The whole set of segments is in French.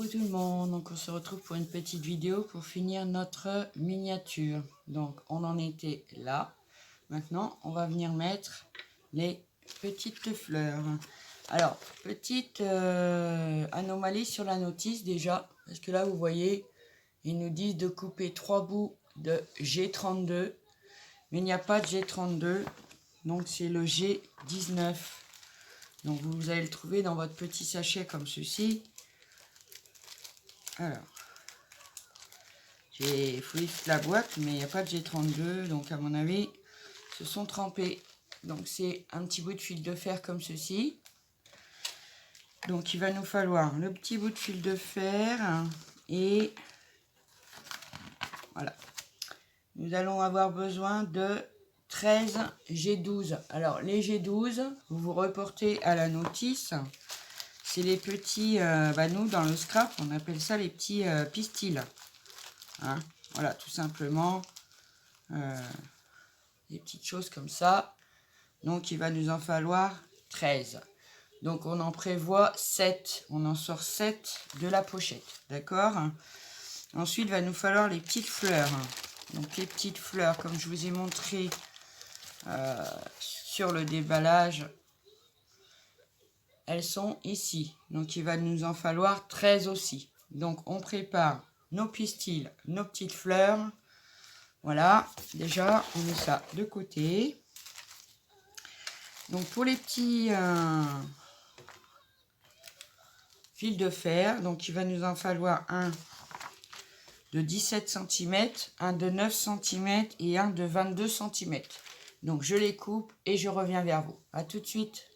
tout le monde, donc on se retrouve pour une petite vidéo pour finir notre miniature. Donc on en était là. Maintenant on va venir mettre les petites fleurs. Alors petite anomalie sur la notice déjà, parce que là vous voyez ils nous disent de couper 3 bouts de G32, mais il n'y a pas de G32, donc c'est le G19. Donc vous allez le trouver dans votre petit sachet comme ceci. Alors, j'ai fouillé toute la boîte, mais il n'y a pas de G32, donc à mon avis, se sont trempés. Donc c'est un petit bout de fil de fer comme ceci. Donc il va nous falloir le petit bout de fil de fer et voilà. Nous allons avoir besoin de 13 G12. Alors les G12, vous vous reportez à la notice. C'est les petits, nous dans le scrap, on appelle ça les petits pistils. Hein, voilà, tout simplement. Des petites choses comme ça. Donc il va nous en falloir 13. Donc on en prévoit 7. On en sort 7 de la pochette. D'accord? Ensuite, il va nous falloir les petites fleurs. Donc les petites fleurs, comme je vous ai montré sur le déballage, elles sont ici. Donc il va nous en falloir 13 aussi. Donc on prépare nos pistils, nos petites fleurs. Voilà, déjà on met ça de côté. Donc pour les petits fils de fer, donc il va nous en falloir un de 17 cm, un de 9 cm et un de 22 cm. Donc je les coupe et je reviens vers vous. À tout de suite.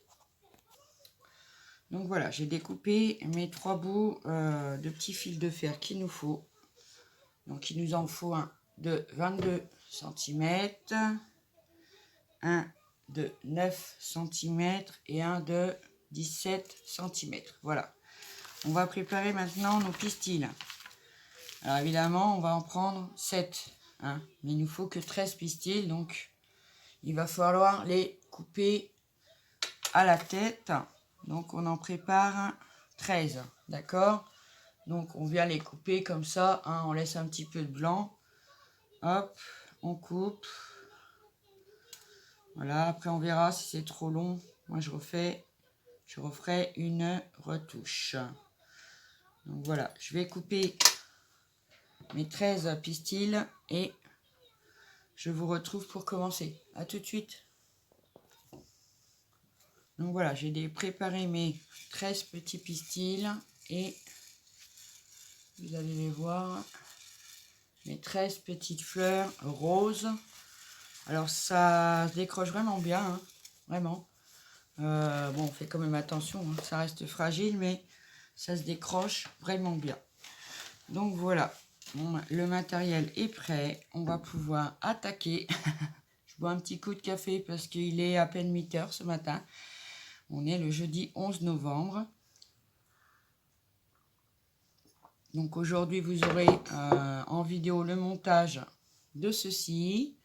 Donc voilà, j'ai découpé mes 3 bouts de petits fils de fer qu'il nous faut. Donc il nous en faut un de 22 cm, un de 9 cm et un de 17 cm. Voilà. On va préparer maintenant nos pistils. Alors évidemment, on va en prendre 7. Hein, mais il nous faut que 13 pistils. Donc il va falloir les couper à la tête. Donc on en prépare 13. D'accord? Donc on vient les couper comme ça. Hein, on laisse un petit peu de blanc. Hop, on coupe. Voilà, après on verra si c'est trop long. Moi je referai une retouche. Donc voilà, je vais couper mes 13 pistils et je vous retrouve pour commencer. À tout de suite. Donc voilà, j'ai préparé mes 13 petits pistils et vous allez les voir, mes 13 petites fleurs roses. Alors ça se décroche vraiment bien, hein, vraiment. Bon, on fait quand même attention, hein, ça reste fragile, mais ça se décroche vraiment bien. Donc voilà, bon, le matériel est prêt, on va pouvoir attaquer. Je bois un petit coup de café parce qu'il est à peine 8 h ce matin. On est le jeudi 11 novembre. Donc aujourd'hui, vous aurez en vidéo le montage de ceci.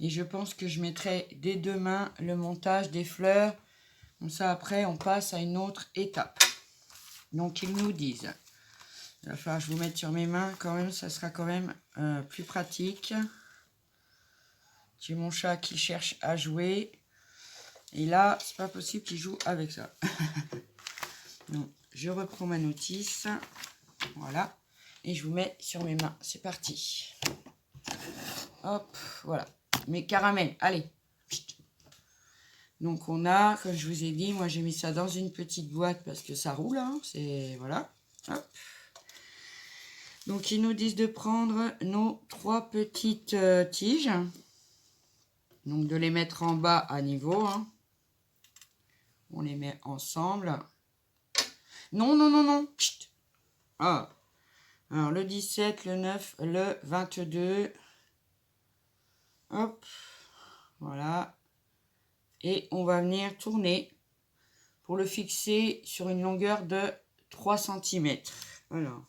Et je pense que je mettrai dès demain le montage des fleurs. Comme ça, après, on passe à une autre étape. Donc, ils nous disent. Il va falloir que je vous mette sur mes mains quand même. Ça sera quand même plus pratique. J'ai mon chat qui cherche à jouer. Et là, c'est pas possible qu'il joue avec ça. Donc, je reprends ma notice. Voilà. Et je vous mets sur mes mains. C'est parti. Hop, voilà. Mes caramels, allez. Donc on a, comme je vous ai dit, moi j'ai mis ça dans une petite boîte parce que ça roule, hein, c'est, voilà. Hop. Donc ils nous disent de prendre nos 3 petites tiges. Donc de les mettre en bas à niveau, hein. On les met ensemble. Non, non, non, non. Chut. Ah. Alors le 17, le 9, le 22. Hop. Voilà. Et on va venir tourner pour le fixer sur une longueur de 3 cm. Alors,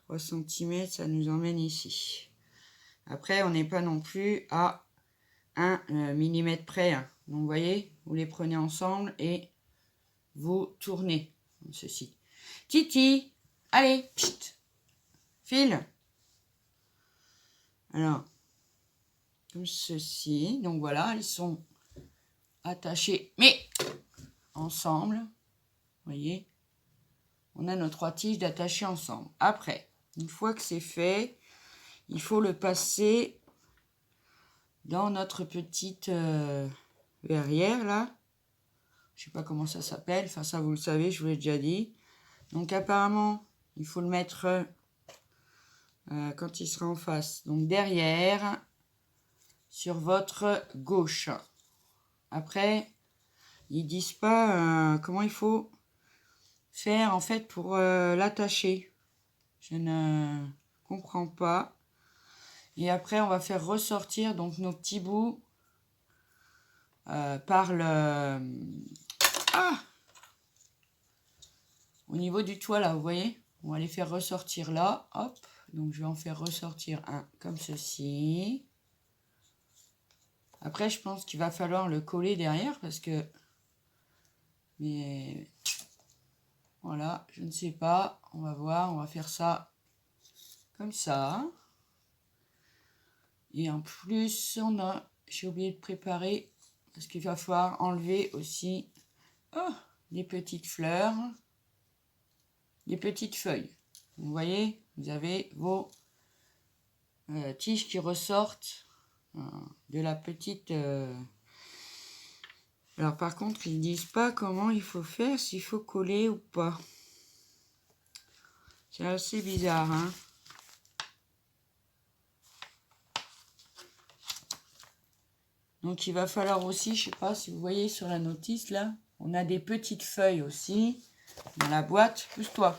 3 cm, ça nous emmène ici. Après, on n'est pas non plus à 1 mm près. Hein. Donc, vous voyez, vous les prenez ensemble et vous tournez, comme ceci. Titi, Allez, pchit, file. Alors, comme ceci. Donc voilà, ils sont attachés, mais ensemble. Vous voyez, on a nos 3 tiges d'attacher ensemble. Après, une fois que c'est fait, il faut le passer dans notre petite verrière là. Je sais pas comment ça s'appelle. Enfin, ça, vous le savez, je vous l'ai déjà dit. Donc, apparemment, il faut le mettre quand il sera en face. Donc, derrière, sur votre gauche. Après, ils disent pas comment il faut faire, en fait, pour l'attacher. Je ne comprends pas. Et après, on va faire ressortir donc nos petits bouts par le... au niveau du toit, là, vous voyez? On va les faire ressortir là. Hop. Donc, je vais en faire ressortir un comme ceci. Après, je pense qu'il va falloir le coller derrière parce que... Mais... Voilà, je ne sais pas. On va voir. On va faire ça comme ça. Et en plus, on a... J'ai oublié de préparer parce qu'il va falloir enlever aussi des petites fleurs, des petites feuilles. Vous voyez, vous avez vos tiges qui ressortent de la petite... Alors par contre, ils ne disent pas comment il faut faire, s'il faut coller ou pas. C'est assez bizarre, hein. Donc il va falloir aussi, je sais pas si vous voyez sur la notice là, on a des petites feuilles aussi dans la boîte. Pousse-toi.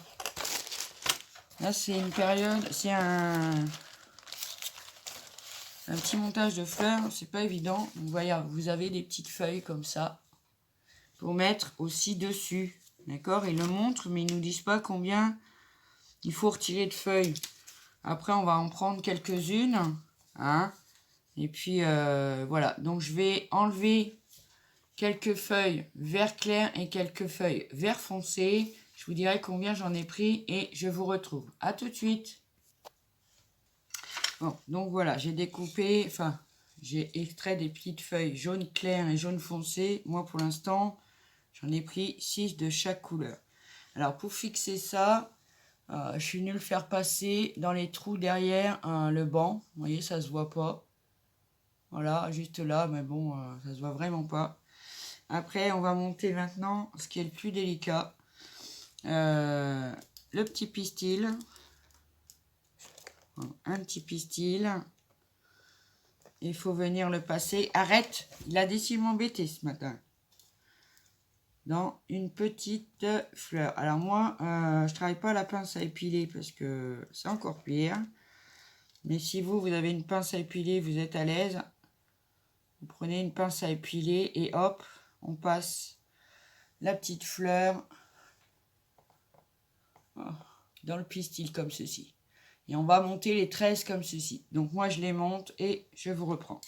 Là c'est une période, c'est un petit montage de fleurs, c'est pas évident. Donc voyez, vous avez des petites feuilles comme ça pour mettre aussi dessus. D'accord? Ils le montrent, mais ils nous disent pas combien il faut retirer de feuilles. Après, on va en prendre quelques-unes. Hein? Et puis, voilà. Donc, je vais enlever quelques feuilles vert clair et quelques feuilles vert foncé. Je vous dirai combien j'en ai pris et je vous retrouve. À tout de suite. Bon, donc voilà, j'ai découpé, enfin, j'ai extrait des petites feuilles jaune clair et jaune foncé. Moi, pour l'instant, j'en ai pris 6 de chaque couleur. Alors, pour fixer ça, je suis venu le faire passer dans les trous derrière le banc. Vous voyez, ça se voit pas. Voilà, juste là, mais bon, ça se voit vraiment pas. Après, on va monter maintenant ce qui est le plus délicat. Le petit pistil. Un petit pistil. Il faut venir le passer. Arrête, il a décidé de m'embêter ce matin. Dans une petite fleur. Alors moi, je travaille pas à la pince à épiler parce que c'est encore pire. Mais si vous avez une pince à épiler, vous êtes à l'aise. Vous prenez une pince à épiler et hop, on passe la petite fleur dans le pistil comme ceci. Et on va monter les 13 comme ceci. Donc moi, je les monte et je vous reprends.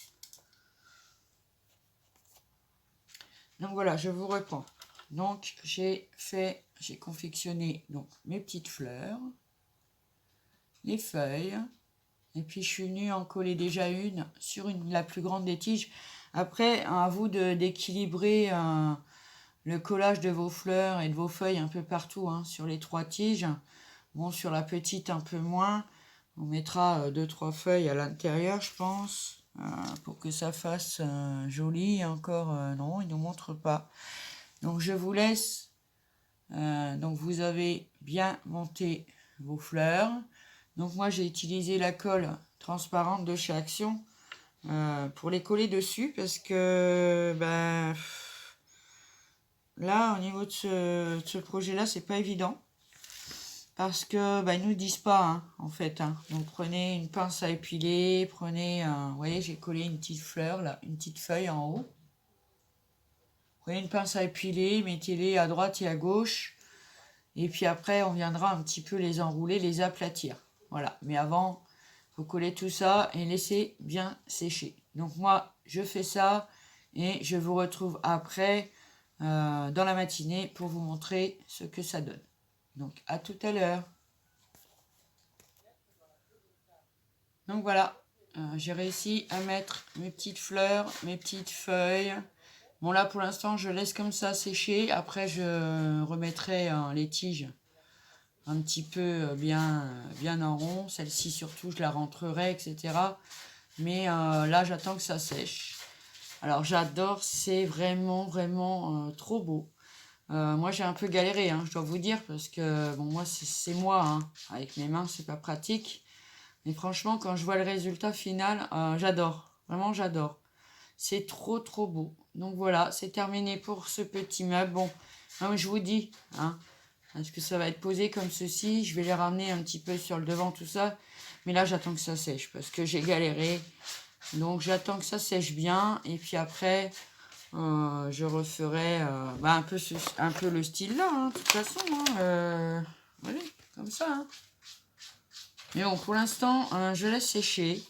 Donc voilà, je vous reprends. Donc j'ai confectionné donc mes petites fleurs, les feuilles, et puis je suis venue en coller déjà une sur la plus grande des tiges. Après, à vous d'équilibrer le collage de vos fleurs et de vos feuilles un peu partout hein, sur les 3 tiges. Bon, sur la petite un peu moins. On mettra 2-3 feuilles à l'intérieur, je pense, pour que ça fasse joli. Encore, non, il ne nous montre pas. Donc, je vous laisse. Donc, vous avez bien monté vos fleurs. Donc, moi, j'ai utilisé la colle transparente de chez Action pour les coller dessus parce que, ben, là, au niveau de ce projet-là, c'est pas évident. Parce que ils nous disent pas hein, en fait. Hein. Donc prenez une pince à épiler, prenez, vous voyez, j'ai collé une petite fleur là, une petite feuille en haut. Prenez une pince à épiler, mettez-les à droite et à gauche, et puis après on viendra un petit peu les enrouler, les aplatir. Voilà. Mais avant, faut coller tout ça et laisser bien sécher. Donc moi, je fais ça et je vous retrouve après dans la matinée pour vous montrer ce que ça donne. Donc à tout à l'heure. Donc voilà, j'ai réussi à mettre mes petites fleurs, mes petites feuilles. Bon là pour l'instant je laisse comme ça sécher. Après je remettrai les tiges un petit peu bien en rond. Celle-ci surtout je la rentrerai, etc. Mais là j'attends que ça sèche. Alors j'adore, c'est vraiment trop beau. Moi j'ai un peu galéré, hein, je dois vous dire, parce que bon moi c'est moi, hein, avec mes mains c'est pas pratique. Mais franchement quand je vois le résultat final, j'adore, vraiment j'adore. C'est trop beau. Donc voilà, c'est terminé pour ce petit meuble. Bon, comme je vous dis, hein, parce que ça va être posé comme ceci. Je vais les ramener un petit peu sur le devant, tout ça. Mais là, j'attends que ça sèche parce que j'ai galéré. Donc j'attends que ça sèche bien. Et puis après, je referai un peu le style là, hein, de toute façon. Hein, voilà, comme ça. Hein. Mais bon, pour l'instant, je laisse sécher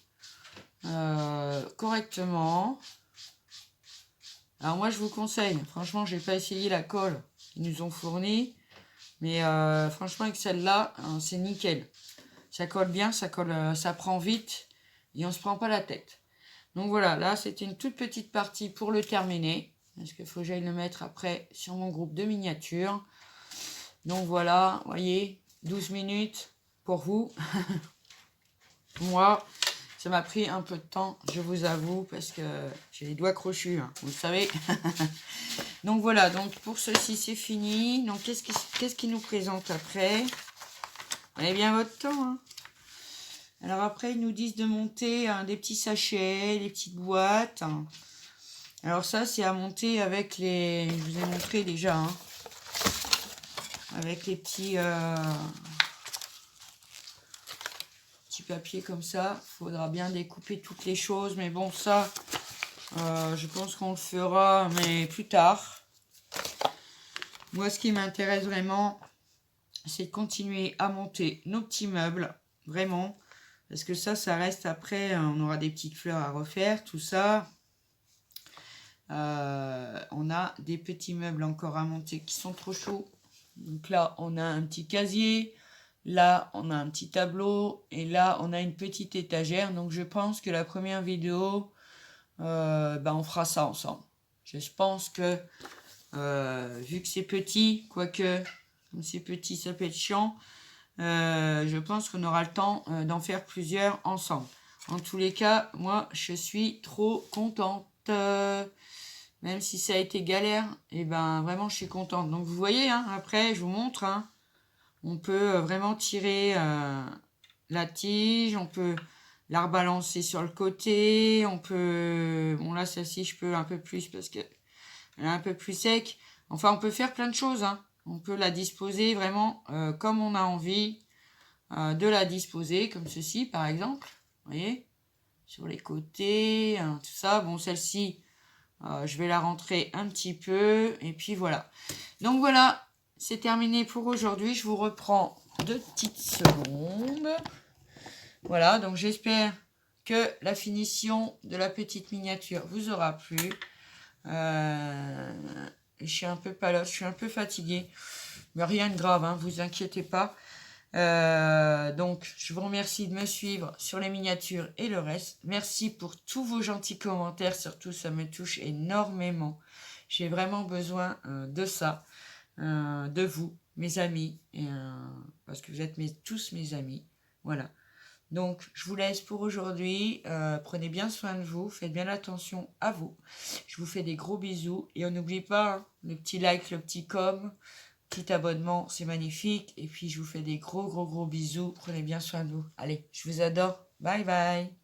correctement. Alors moi je vous conseille, franchement j'ai pas essayé la colle qu'ils nous ont fournie, mais franchement avec celle-là c'est nickel. Ça colle bien, ça prend vite et on se prend pas la tête. Donc voilà, là c'était une toute petite partie pour le terminer, parce qu'il faut que j'aille le mettre après sur mon groupe de miniatures. Donc voilà, vous voyez, 12 minutes pour vous. Moi, ça m'a pris un peu de temps, je vous avoue, parce que j'ai les doigts crochus, hein, vous le savez. Donc voilà, donc pour ceci, c'est fini. Donc qu'est-ce qu'il nous présente après? Prenez bien votre temps. Hein. Alors après, ils nous disent de monter des petits sachets, des petites boîtes. Alors ça, c'est à monter avec les... Je vous ai montré déjà. Hein, avec les petits... papier comme ça, il faudra bien découper toutes les choses, mais bon ça je pense qu'on le fera mais plus tard. Moi ce qui m'intéresse vraiment c'est de continuer à monter nos petits meubles, vraiment, parce que ça reste après, on aura des petites fleurs à refaire, tout ça. On a des petits meubles encore à monter qui sont trop chauds. Donc là on a un petit casier. Là, on a un petit tableau et là, on a une petite étagère. Donc, je pense que la première vidéo, on fera ça ensemble. Je pense que, vu que c'est petit, quoique, comme c'est petit, ça peut être chiant, je pense qu'on aura le temps d'en faire plusieurs ensemble. En tous les cas, moi, je suis trop contente. Même si ça a été galère, et vraiment, je suis contente. Donc, vous voyez, hein, après, je vous montre, hein. On peut vraiment tirer la tige, on peut la rebalancer sur le côté, on peut... Bon là, celle-ci, je peux un peu plus parce qu'elle est un peu plus sec. Enfin, on peut faire plein de choses. Hein. On peut la disposer vraiment comme on a envie de la disposer, comme ceci par exemple. Vous voyez, sur les côtés, hein, tout ça. Bon, celle-ci, je vais la rentrer un petit peu. Et puis voilà. Donc voilà. C'est terminé pour aujourd'hui. Je vous reprends 2 petites secondes. Voilà, donc j'espère que la finition de la petite miniature vous aura plu. Je suis un peu palote, je suis un peu fatiguée. Mais rien de grave, hein, vous inquiétez pas. Donc, je vous remercie de me suivre sur les miniatures et le reste. Merci pour tous vos gentils commentaires. Surtout, ça me touche énormément. J'ai vraiment besoin de ça. De vous, mes amis, parce que vous êtes tous mes amis. Voilà. Donc, je vous laisse pour aujourd'hui. Prenez bien soin de vous. Faites bien attention à vous. Je vous fais des gros bisous. Et on n'oublie pas, hein, le petit like, le petit petit abonnement, c'est magnifique. Et puis, je vous fais des gros bisous. Prenez bien soin de vous. Allez, je vous adore. Bye bye.